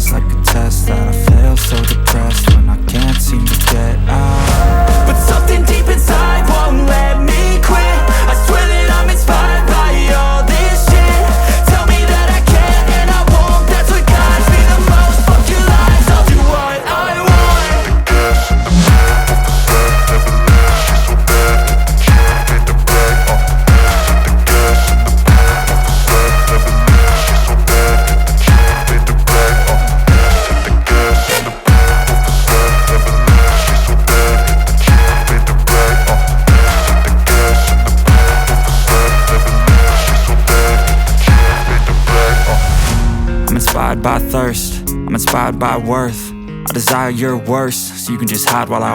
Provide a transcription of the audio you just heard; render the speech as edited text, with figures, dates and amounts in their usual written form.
feels like a test that I fail, so depressed when I can't seem to get out. But something deep inside won't let me quit. I swear that I'm inspired by all this shit. Tell me that I can and I won't, that's what guides me the most. Fuck your lies, I'll do what I want. The gas in the middle of the set never leaves, she's so bad and the cheap made the bag. The gas in the middle of the set never leaves, she's so bad and the cheap made the bag. The gas in the middle of the set never leaves, she's so bad and the cheap made the bag. The gas in the middle of the set never leaves, she's so bad and the cheap made the bag. I'm inspired by thirst, I'm inspired by worth. I desire your worst, so you can just hide while I